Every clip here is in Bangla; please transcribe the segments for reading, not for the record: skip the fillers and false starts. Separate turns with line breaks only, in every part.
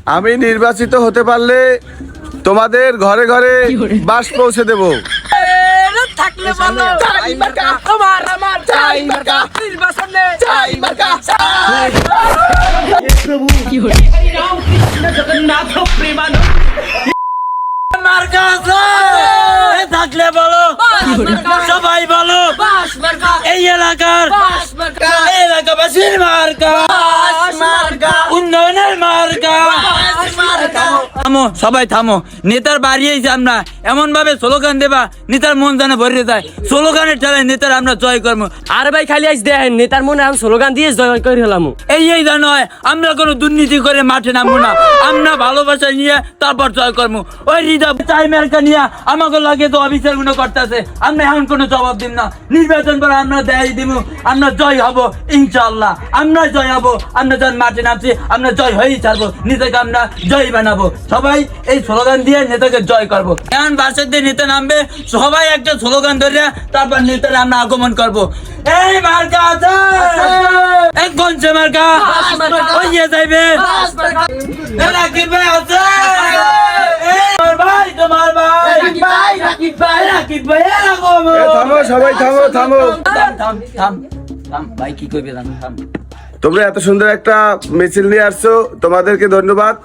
আমি নির্বাচিত হতে পারলে তোমাদের ঘরে ঘরে বাস পৌঁছে দেব।
থাকলে বলো চাই মার্কা, তোমার আমার চাই মার্কা, নির্বাচনে চাই মার্কা। প্রভু কি হলো? হরি রাম কৃষ্ণ জগন্নাথ প্রেমানন্দ মার্কা আছে থাকলে বলো সবাই বলো বাস মার্কা, এই এলাকার বাস মার্কা, এই এলাকাবাসীর মার্কা, বাস মার্কা, উন্নয়নের মার্কা, বাস মার্কা। থামো সবাই থামো, নেতার বাড়ি এসে আমরা এমন ভাবে স্লোগান দেবা নেতার মন জানে ভরে যায়। স্লোগানের ঠেলায় নেতার আমরা জয় করবো।
আর ভাই খালি আজ দেখেন নেতার মনে আমি স্লোগান দিয়ে জয় করে হলাম।
এই নয় আমরা কোনো দুর্নীতি করে মাঠে নামবো না, আমরা ভালোবাসা নিয়ে তারপর জয় করবো। ওই হৃদয় চাই মার্কা নিয়ে আমাকে লাগে তো অফিসার গুলো করতেছে, আমরা এখন কোনো জবাব দিব না। নির্বাচন করে আমরা দেয় দিব, আমরা জয় হব ইনশাআল্লাহ, আমরা জয় হব। আমরা যখন মাঠে নামছি আমরা জয় হয়েই ছাড়বো, নেতাকে আমরা জয় বানাবো। সবাই এই স্লোগান দিয়ে নেতাকে জয় করবো। এখন বাসের দিয়ে নেতা নামবে, সবাই একটা স্লোগান ধরে তারপর নেতারা আমরা আগমন করবো। এই মার্কা আছে এক গঞ্জে মার্কা হইয়ে যাইবে, রাকিব ভাই আছে, তোমার ভাই তোমার ভাই রাকিব ভাই রাকিব ভাই এরকম।
থামো সবাই থামো থামো।
থাম থাম থাম ভাই কি কইবে থাম।
তোমরা এত সুন্দর একটা মিছিল নিয়ে আসছো, তোমাদেরকে ধন্যবাদ।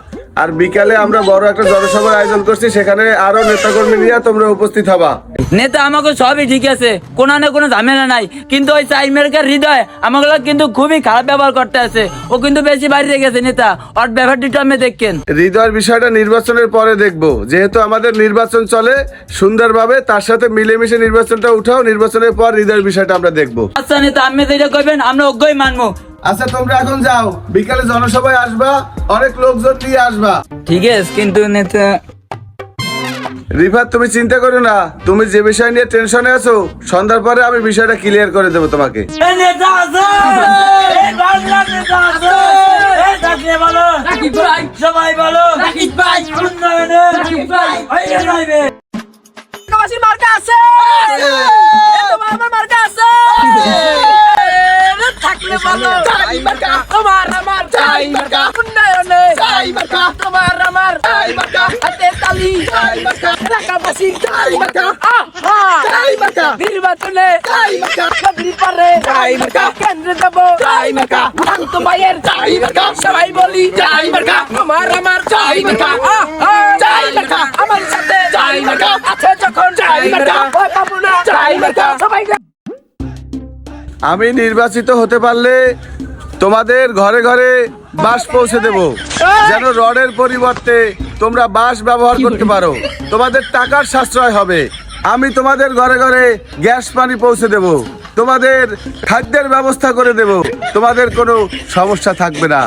আর বিকালে আমরা বড় একটা জনসভার আয়োজন করছি, সেখানে আরো নেতাকর্মী নিয়ে তোমরা উপস্থিত হবা।
নেতা আমাকে সবই ঠিক আছে, কোনো না কোনো ঝামেলা নাই, কিন্তু ওই চাই মার্কার হৃদয় আমাকে কিন্তু খুবই খারাপ ব্যবহার করতে আছে। ও কিন্তু বেশি বাইরে গেছে নেতা, ওর ব্যবহারটা আমি দেখেন।
হৃদয়ের বিষয়টা নির্বাচনের পরে দেখবো, যেহেতু আমাদের নির্বাচন চলে সুন্দরভাবে, তার সাথে মিলেমিশে নির্বাচনটা উঠাও, নির্বাচনের পর হৃদয়ের বিষয়টা আমরা দেখবো।
আচ্ছা নেতা আপনি যেটা কইবেন আমরা অজ্ঞই মানবো।
আচ্ছা তোমরা এখন যাও, বিকালে জনসভায় আসবা, অনেক লোকজন নিয়ে আসবা।
ঠিক আছে কিন্তু নেতা
রিফাত তুমি চিন্তা করো না, তুমি যে বিষয় নিয়ে টেনশনে আছো সন্ধ্যার পরে আমি বিষয়টা ক্লিয়ার করে দেবো তোমাকে।
নেতা আছে, এই বাংলা নেতা আছে, এই থাকলে বলো রাকিব ভাই, সবাই বলো রাকিব ভাই, উন্নয়নে রাকিব ভাই হইয়ে যাইবে। কাবাসী মার্কা আছে, এই তোমার আমার মার্কা আছে, থাকলে বলো চাই মার্কা, তোমার আমার চাই মার্কা, উন্নয়নে চাই মার্কা, তোমার আমার চাই মার্কা, হাতে তালি চাই মার্কা, এলাকাবাসী চাই মার্কা, আহা চাই মার্কা, নির্বাচনে চাই মার্কা, চাকরি পারে চাই মার্কা, কেন্দ্রে দেব চাই মার্কা, শান্ত ভাইয়ের চাই মার্কা, সবাই বলি চাই মার্কা, তোমার আমার চাই মার্কা, আহা চাই মার্কা, আমার সাথে চাই মার্কা, আছে যখন চাই মার্কা, ওই বাবুরা চাই মার্কা, সবাই।
আমি নির্বাচিত হতে পারলে তোমাদের ঘরে ঘরে বাস পৌঁছে দেব, যেন রডের পরিবর্তে তোমরা বাস ব্যবহার করতে পারো, তোমাদের টাকার সাশ্রয় হবে। আমি তোমাদের ঘরে ঘরে গ্যাস পানি পৌঁছে দেব, তোমাদের খাদ্যের ব্যবস্থা করে দেব, তোমাদের কোনো সমস্যা থাকবে না।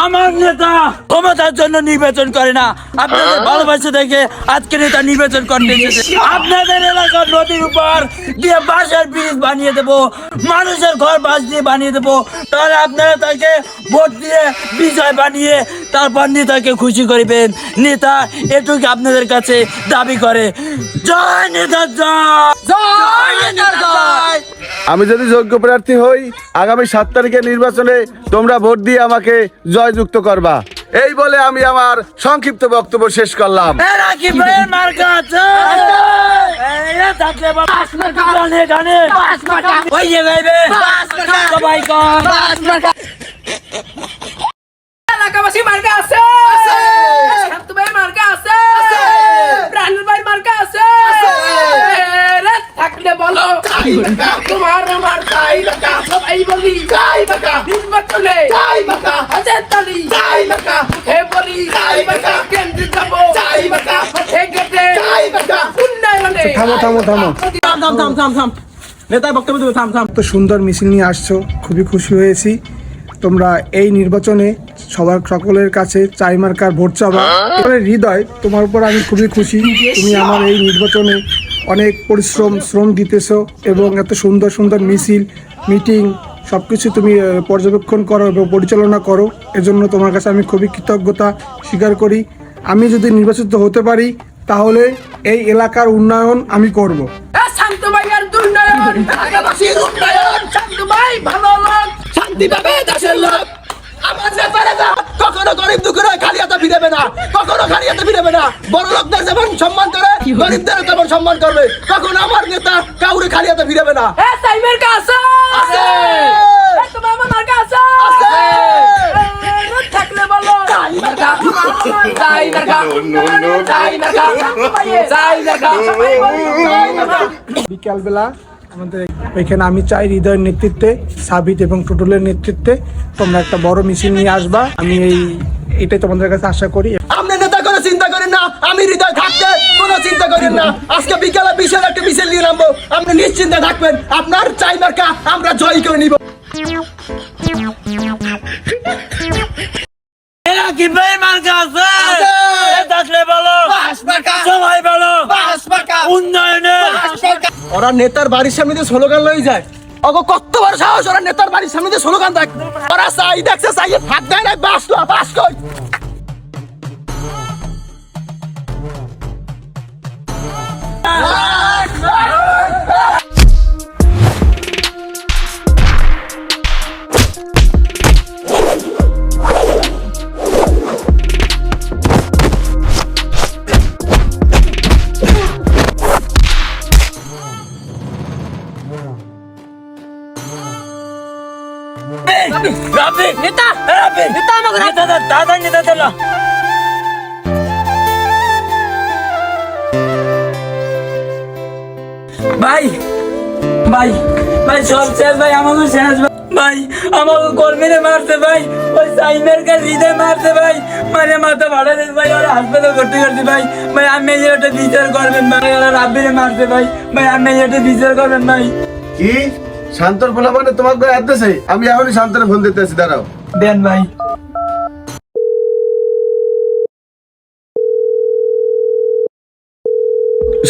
আমার নেতা ক্ষমতার জন্য নির্বাচন করে না, আপনাদের ভালোবাসা দেখে আজকে নেতা নির্বাচন করতে এসেছে। আপনাদের এলাকার নদীর উপর দিয়ে বাঁশের ব্রিজ বানিয়ে দেব, মানুষের ঘর বাঁশ দিয়ে বানিয়ে দেব, তাহলে আপনারা তাকে ভোট দিয়ে বিজয় বানিয়ে তারপর নেতাকে খুশি করবেন। নেতা এটুকু আপনাদের কাছে দাবি করে। জয় নেতা জয়, জয় নেতা জয়।
আমি যদি যোগ্য প্রার্থী হই, আগামী 7 তারিখের নির্বাচনে তোমরা ভোট দিয়ে আমাকে জয়যুক্ত করবা। এই বলে আমি আমার সংক্ষিপ্ত বক্তব্য শেষ করলাম।
রাকিব ভাইয়ের মার্কা আছে, এই থাকলে বাস মার্কা, গানে গানে বাস মার্কা হইয়ে যাইবে, বাস মার্কা সবাই কর বাস মার্কা। এলাকাবাসী মার্কা আছে, শান্ত ভাইয়ের মার্কা আছে, প্রাণের ভাইয়ের মার্কা আছে, থাকলে বলো চাই মার্কা, তোমার আমার চাই মার্কা, সবাই বলি চাই মার্কা, নির্বাচনে চাই মার্কা, হাতে তালি চাই মার্কা, হে বলি চাই মার্কা, কেন্দ্রে যাব চাই মার্কা, হে গেটে চাই মার্কা, উন্নয়নে।
থামো থামো থামো থাম নেতার বক্তব্য দেবো, থাম। তো সুন্দর মিছিল নিয়ে আসছো, খুবই খুশি হয়েছি। তোমরা এই নির্বাচনে সকলের কাছে চাই মার্কার ভোট চাবা। এবারে হৃদয়, তোমার উপর আমি খুবই খুশি, তুমি আমার এই নির্বাচনে অনেক শ্রম দিতেছো এবং এত সুন্দর সুন্দর মিছিল মিটিং সবকিছু তুমি পর্যবেক্ষণ করো এবং পরিচালনা করো, এজন্য তোমার কাছে আমি খুবই কৃতজ্ঞতা স্বীকার করি। আমি যদি নির্বাচিত হতে পারি তাহলে এই এলাকার উন্নয়ন আমি করব।
শান্ত ভাইয়ের উন্নয়ন, এলাকাবাসীর উন্নয়ন, শান্ত ভাই ভালো লোক, শান্তি পাবে দেশের লোক, আমার নেতারা
কখনো গরিব দুঃখীরা খালি হাতে ফিরবে না, কখনো খালি হাতে ফিরবে না। বড় লোকদের যেমন সম্মান করে গরিবদের তেমন সম্মান করবে। কখনো আমার নেতা কাউরে খালি হাতে ফিরবে না।
টাইমের কাছে
আছে।
তোমার আমার কাছে
আছে।
থাকলে বলো টাইমের কাছে টাইমের কাছে
বিকালবেলা আমাদের এখানে আমি চাই হৃদয়ের নেতৃত্বে, সাবিত এবং টুটুলের নেতৃত্বে তোমরা একটা বড় মিছিল নিয়ে আসবা। আমি এটাই তোমাদের কাছে আশা করি।
আপনি নেতা কোনো চিন্তা করেন না, আমি হৃদয় থাকতে কোনো চিন্তা করেন না। আজকে বিকালে বিশাল একটা মিছিল নিয়ে নামবো, আপনি নিশ্চিন্তে থাকবেন। আপনার চাই মার্কা আমরা জয় করে নিব।
এরা কি ভাই মার্কা আছে?
আছে।
থাকলে বলো, সবাই বলো, উন্নয়নে।
ওরা নেতার বাড়ির সামনে দিয়ে স্লোগান লই যায়। অগো কত বড় সাহস, ওরা নেতার বাড়ির সামনে দিয়ে স্লোগান দেয়। ওরা চাই দেখছে, চাই ভাগ দেয় না, বাস কই।
রাব্বি
নেতা
রাব্বি
নেতা আমাকে
নেতা দাদা নেতা দিলো। ভাই ভাই ভাই সব শেষ ভাই, আমাকে শেষ ভাই। আমাকে কর্মীরে মারছে ভাই, ওই সাইমের কে হৃদয় মারছে ভাই, মানে মাথা ভাড়া দিস ভাই, ওরা হাসপাতাল করতে করতে ভাই। ভাই আমি এটা বিচার করবেন ভাই, ওরা রাব্বিরে মারছে ভাই, ভাই আমি এটা বিচার করবেন ভাই।
কি শান্তর বলা মানে তোমার গায়ে হাত দিছে? আমি এখনই শান্তরে ফোন দিতেছি, দাঁড়াও।
দেন ভাই।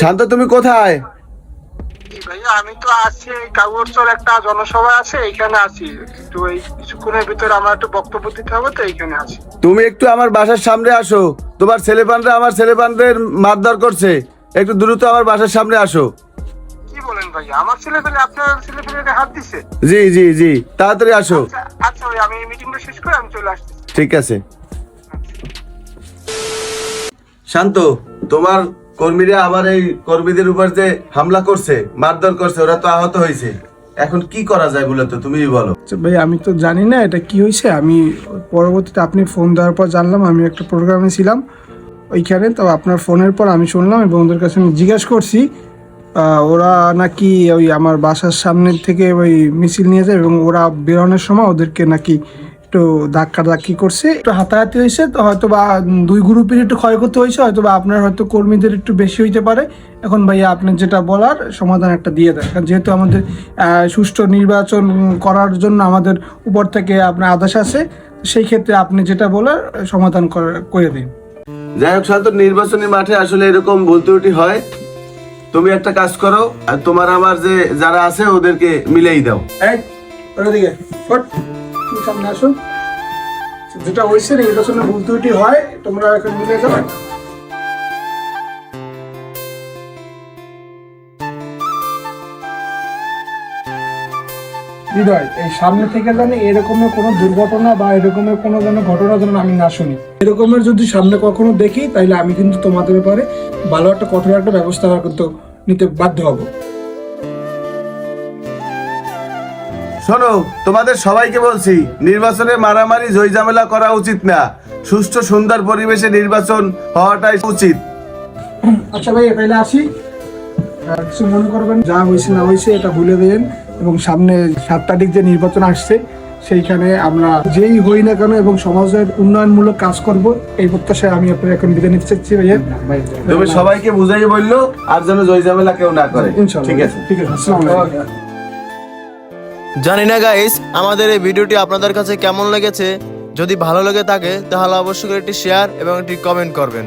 শান্ত তুমি কোথায়?
ভাইয়া আমি তো আছি, কাগজচর একটা জনসভা আছে, এখানে আছি। তো এই কিছুক্ষণের ভিতরে আমার একটু বক্তব্য দিতে হবে, তো এইখানে আছি।
তুমি একটু আমার বাসার সামনে আসো, তোমার ছেলেপানরা আমার ছেলেপানদের মারধর করছে, একটু দ্রুত আমার বাসার সামনে আসো।
কি বলেন ভাইয়া, আমার ছেলে পেলে আপনার ছেলে পেলে হাত দিছে?
জি জি জি, তাড়াতাড়ি আসো।
আচ্ছা ভাই, আমি মিটিংটা শেষ করে আমি চলে আসছি।
ঠিক আছে। শান্ত, তোমার কর্মীরা আমার এই কর্মীদের উপর যে হামলা করছে, মারধর করছে, ওরা তো আহত হয়েছে। এখন কি করা যায় বলে তো তুমি বলো।
আচ্ছা ভাই, আমি তো জানি না এটা কি হয়েছে। আমি পরবর্তীতে আপনি ফোন দেওয়ার পর জানলাম, আমি একটা প্রোগ্রামে ছিলাম ওইখানে। তো আপনার ফোনের পর আমি শুনলাম এবং ওদের কাছে আমি জিজ্ঞাসা করছি, ওরা নাকি ওই আমার বাসার সামনের থেকে ওই মিছিল নিয়ে যায় এবং ওরা বেরোনোর সময় ওদেরকে নাকি একটু ধাক্কি করছে, একটু হাতাহাতি হয়েছে। তো হয়তো বা দুই গ্রুপের একটু ক্ষয়ক্ষতি হয়েছে, হয়তো বা আপনার হয়তো কর্মীদের একটু বেশি হইতে পারে। এখন ভাইয়া আপনার যেটা বলার সমাধান একটা দিয়ে দেন, কারণ যেহেতু আমাদের সুষ্ঠু নির্বাচন করার জন্য আমাদের উপর থেকে আপনার আদেশ আছে, সেই ক্ষেত্রে আপনি যেটা বলার সমাধান করে দিন।
যাই হোক শান্ত, নির্বাচনী মাঠে আসলে এরকম ভুল ত্রুটি হয়। তুমি একটা কাজ করো, আর তোমার আমার যে যারা আছে ওদেরকে মিলেই দাও।
ওদিকে তুমি সামনে আসো। যেটা হয়েছে নির্বাচনে ভুল ত্রুটি হয়, তোমরা এখন মিলে যাও। হৃদয়, এই সামনে থেকে জানি এরকমের কোনো দুর্ঘটনা বা এরকমের কোনো যেন ঘটনা যেন আমি না শুনি। এরকমের যদি সামনে কখনো দেখি, তাহলে আমি কিন্তু তোমাদের ব্যাপারে ভালো একটা কঠোর একটা ব্যবস্থা কিন্তু নিতে বাধ্য হব।
শোনো, তোমাদের সবাইকে বলছি, নির্বাচনে মারামারি ঝইঝামেলা করা উচিত না। সুষ্ঠু সুন্দর পরিবেশে নির্বাচন হওয়াটাই উচিত।
আচ্ছা ভাই, তাহলে আসি। কিছু মনে করবেন, যা হয়েছে না হয়েছে এটা ভুলে দেন এবং সামনে 7 তারিখ যে নির্বাচন আসছে সেইখানে আমরা যেই হই না কেন এবং সমাজের উন্নয়নমূলক কাজ করব, এই প্রত্যাশায় আমি আপনার এখন বিদায় নিতে চাচ্ছি ভাইয়া।
তুমি সবাইকে বুঝাই বললো, আর যেন ঝইঝামেলা কেউ না করে।
ইনশাআল্লাহ।
ঠিক আছে,
ঠিক আছে, আসসালামু আলাইকুম।
জানি না গাইস, আমাদের এই ভিডিওটি আপনাদের কাছে কেমন লেগেছে। যদি ভালো লেগে থাকে তাহলে অবশ্যই একটি শেয়ার এবং একটি কমেন্ট করবেন।